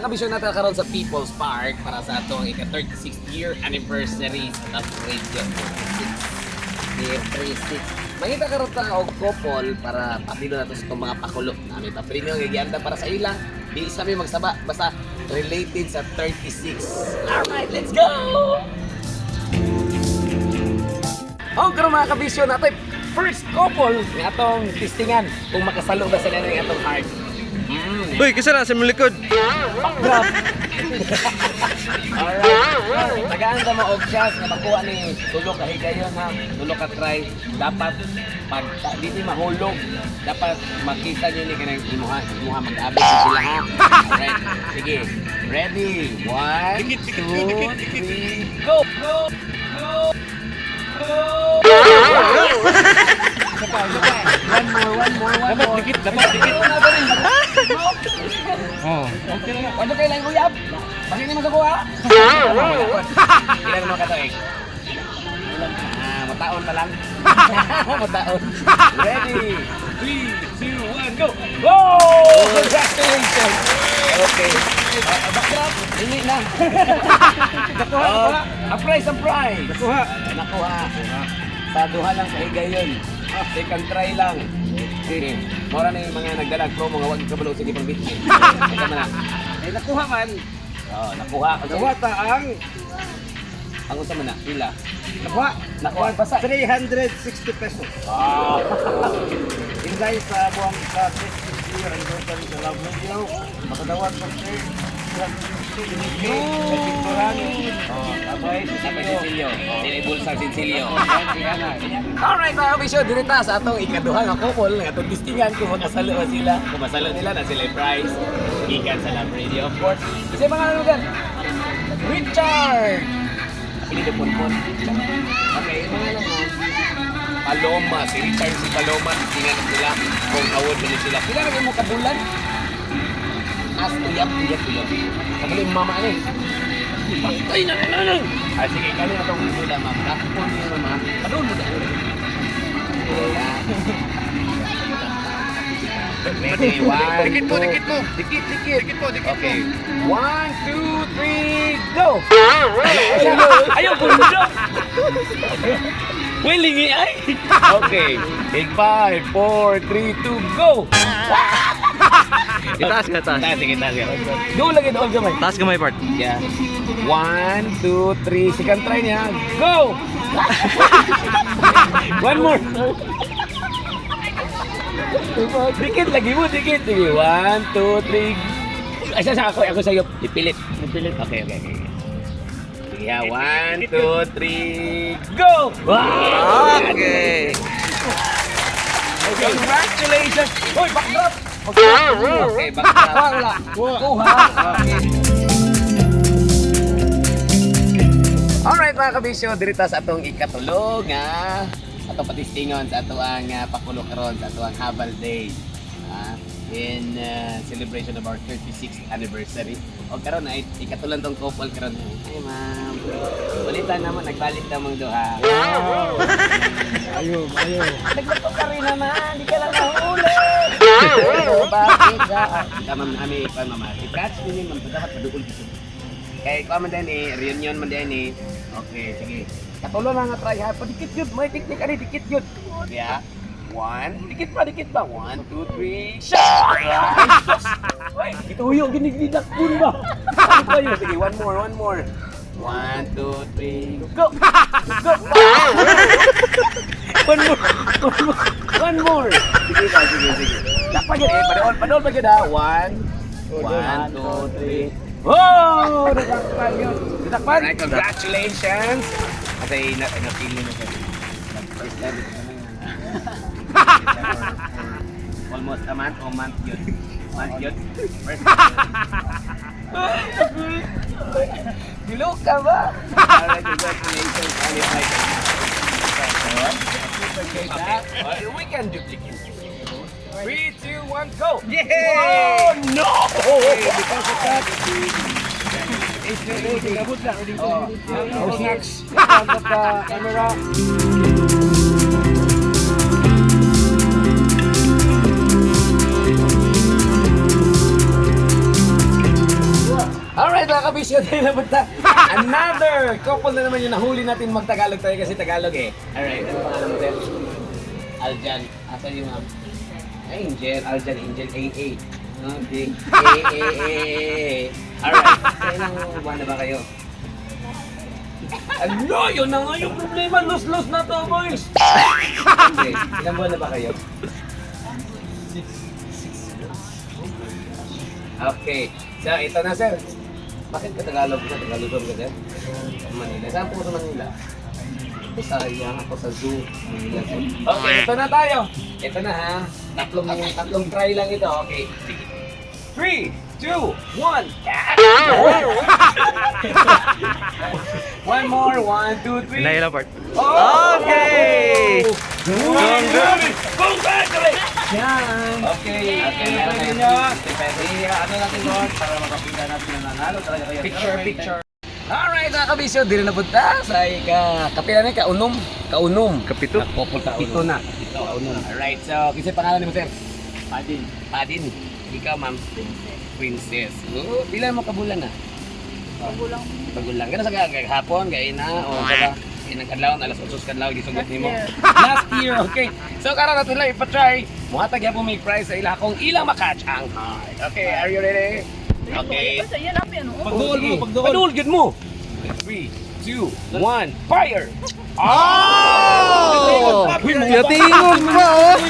kabisyon natin karon sa People's Park para sa atong ika-36th year anniversary sa Love Radio 36. Mangita karon ta og couple para papilo nato sa itong mga pakulo. Nami papremyo nga gianda para sa ila. Di isa mi magsaba basta related sa 36. Alright, let's go! Ang karon mga kabisyon natin first couple nga atong testingan kung makasalo ba sila ng atong heart. Uy, kisa na sa mga likod. Alright. Tagaan ka mo og chance na makuha ni tulog ka higayon ha. Tulog ka try. Dapat pag di mahulog, dapat makita niyo ni kanang imuha mag-abot sila ha. Alright. Sige. Ready? 1, 2, 3, go! Go! Go! Go! One more. Dapat dikit. Oh, okay na. Ano kayo lang uyab? Bakit naman kakuha? Ilan naman katoig? Mataon pa lang. Mataon. Ready? 3, 2, 1, go! Go! Congratulations! Okay. Backdrop, hindi na. Nakuha. Ang prize. Nakuha. Sa duha lang sa higayon. Second try lang. Okay. Mora na yung mga nagdalag promo nga wag kabalo sige pang bitchin. Eh nakuha man. Oh, nakuha. Nakuha ta Ang usa man na pila. nakuha basta 360 pesos. Ah. Inday sa buwang sa 36 year anniversary sa Love Radio. Makadawat pa siya. Abay, Cecilio. Dili bulsa Cecilio. Alright mga kabisyo, dirita sa atong ikaduha nga couple nga atong listingan kung makasalo ba sila. Kung masalo nila na sila yung prize. Ikan sa Love Radio of course. Kasi mga ano gan? Richard! Pili ko punpun. Okay, mga ano mo? Paloma, si Richard si Paloma, listingan sila kung award nila sila. Pila na mo kabulan? As uyap. Kabili mo mama ani. Ay na. Ah sige, kani na tong sila ma'am. Tapon niyo mama. Padul mo dahil. Ready, one, Dikit mo. Dikit. Okay. 1, 2, 3, go! Ayaw po na Willing ay! Okay. Big 5, 4, 3, 2, go! Itaas ka. Sige. Doon lagi doon gamay. Taas ka may part. Yeah. 1, 2, 3. Second try niya. Go! One more. Dikit lagi mo, dikit. Sige, 1, 2, 3. Ay, sa ako sa'yo. Ipilit. Okay. Sige, 1, 2, 3, go! Wow! Okay. Congratulations! Hoy, backdrop! Okay, backdrop. Wala. Kuha. Okay. Alright mga kabisyo, dirita sa atong ikatulog nga atong patistingon sa atong pakulo karon sa atong Habal Day in celebration of our 36th anniversary. O karon ay ikatulan tong couple karon. Ay ma'am. Balitan naman nagbalik na mong duha. Ayo. Nagluto ka rin naman, di ka lang nahuli. Bakit ka? Ma'am, pa mama. I-catch din ma'am, dapat padugol dito. Kaya ikaw man din reunion man din Okay, sige. Katulo na nga try ha. Padikit yun, may tiktik ani, dikit yun. Yeah. 1, dikit pa. 1, 2, 3, shot! Ito yung ginigdidak pun ba? Ano ba yun? Sige, one more. 1, 2, 3, go! One more. Sige. Dapat yun padol pa yun ha. 1, 2, 3. Oh! Nadakpan yun. Alright, congratulations! Kasi napili na siya. First time ito naman yun. Almost a month o month yun. First time. Bilog ka ba? Alright, congratulations. Okay, we can duplicate. 3, 2, 1, go! Yay! Oh, no! Because of that, abot lang. Our snacks. In front of the camera. Alright mga kabisyo, tayo na punta. Another couple na naman yung nahuli natin mag-Tagalog tayo kasi Tagalog eh. Alright, ano pangalan mo sir? Aljan. Asan yung ma'am? Angel, Aljan, Angel, AA. Okay. Alright, so ilang buwan na ba kayo? Ano? Yun na nga yung problema. Los na to, boys. Okay, ilang buwan na ba kayo? 6 Okay. So, ito na, sir. Bakit ka Tagalog na? Tagalog ka, sir? Manila. Saan po sa Manila? Sayang ako sa zoo. Manila. Okay, ito na tayo. Ito na, ha? Tatlong try lang ito. Okay. 3, 2, 1. One more. 1, 2, 3. Nahila part. Okay! Congratulations! Yan! Okay, meron pwede tayong nyo. 50 pesos. Ano natin doon para makapita natin na nanalo talaga kayo. Picture. Alright, mga kabisyo, di rin napunta sa kapila na kaunom. Kapito? Kapito na. Kaunom. Alright, so, kasi pangalan mo, sir? Padin. Ikaw, ma'am? Princess. Oh, pila mo kabulan na? Pagulang. Gano'n sa hapon, gaya na, o ba? Kadlaw, alas 8 kadlaw, gisugot nimo. Last year, okay. So, karon natin lang ipatry. Muhatag yan po may prize sa ila kung ilang makatch ang heart. Okay, are you ready? Okay. Pagduol yun mo. 3, 2, 1, fire! Oh! Yatingon pa, oh!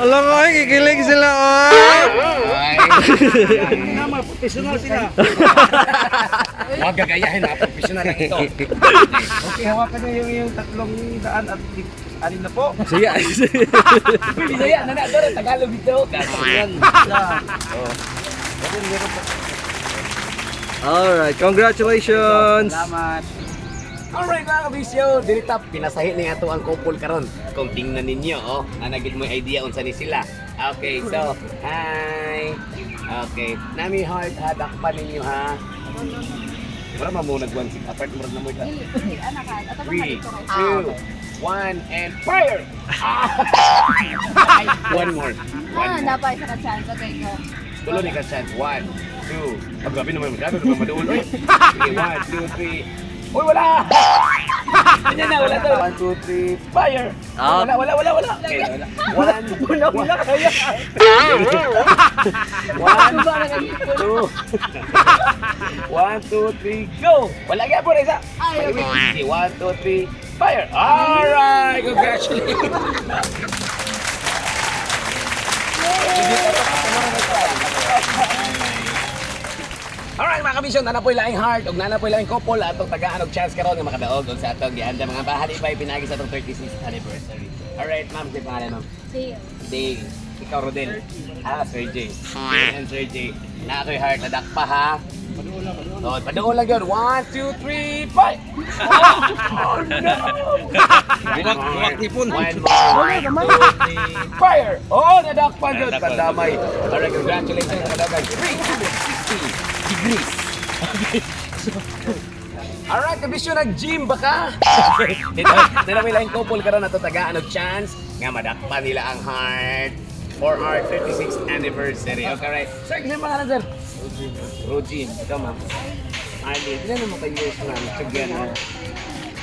Alam ko, kikilig sila, oh! Professional sila. Huwag gagayahin na, professional lang ito. Okay, hawakan niyo yung 300 at 6 na po. Sige. Bisaya, nanador, Tagalog dito. Kasuyan. Alright, congratulations! Salamat. Alright mga kabisyo, dirita pinasahi ni ato ang couple karon. Kung tingnan ninyo, oh, nagid mo idea unsa ni sila. Okay, so, hi. Okay, nami heart ha, dakpan ninyo ha. Para mamunag one six apart mo na mo ita. 3, 2, 1 and fire. One more. Napay sa ka-chance. Okay, go. Tulo ni ka chance. 1, 2. Grabe naman maduol. 1, 2, 3. Uy, wala! Ganyan na, wala to. 1, 2, 3, fire! Up. Wala. Okay, wala. Wala kaya. 1, 2. 1, 2, 3, go! Wala kaya po, Reza. Ay, okay. 1, 2, 3, fire! Alright! Congratulations! Alright mga kabisyon, nanapoy laing heart ug nanapoy laing couple atong tagaan og chance karon nga makadaog og sa atong gianda mga bahali pa pinagi sa atong 36th anniversary. Alright ma'am, si pangalan ma'am? Dave. Ikaw Rodel. Sir J. And Sir J. Na ako'y heart na dakpa ha. Paduol lang yun. 1, 2, 3, 5! Oh no! Buwak tipon. 1 more. 1, 2, 3, fire! Oh, nadakpan yun. Pandamay. Alright, congratulations sa kadagan. 360 degrees. Alright, kabisyo nag-gym baka. Ito, nanamay lang couple karon na tagaan og chance nga madakpan nila ang heart for our 36th anniversary. Okay, right. Sir, kasi pangalan sir? Roji. Ikaw ma'am. Arlie, ilan naman kayo years na nagtagyan na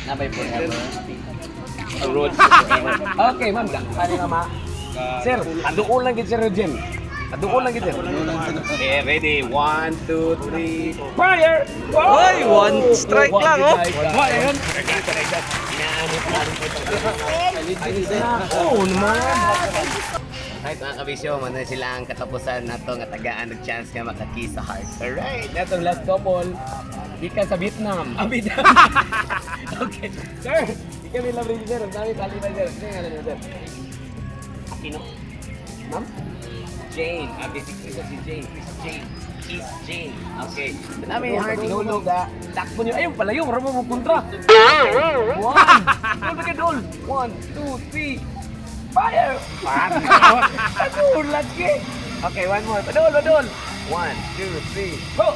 nabay forever? Road forever. Okay, ma'am. Kani nga ma? Sir, aduol lang gid sir Rojem. Aduol lang gid sir. Okay, ready. 1, 2, 3, fire! Oy, one strike lang, oh. Wala yun. Inaanip natin po ito. Oo naman. Alright mga kabisyo, manay sila ang katapusan na to nga tagaan ng chance nga makaki sa heart. Alright, natong last couple. Di ka sa Vietnam. Vietnam. Okay. Sir, di ka nila rin sir. Ang dami tali na sir. Sino nga lang sir? Aquino. Ma'am? Jane. Okay, si Jane. Is Jane. Okay. Dami yung heart ihulog ha. Takbo nyo. Ayun pala yung marami mong kontra. 1. Dol ka dol. 1, 2, 3. Fire! Padul lagi. Okay, one more. Padul. 1, 2, 3, go!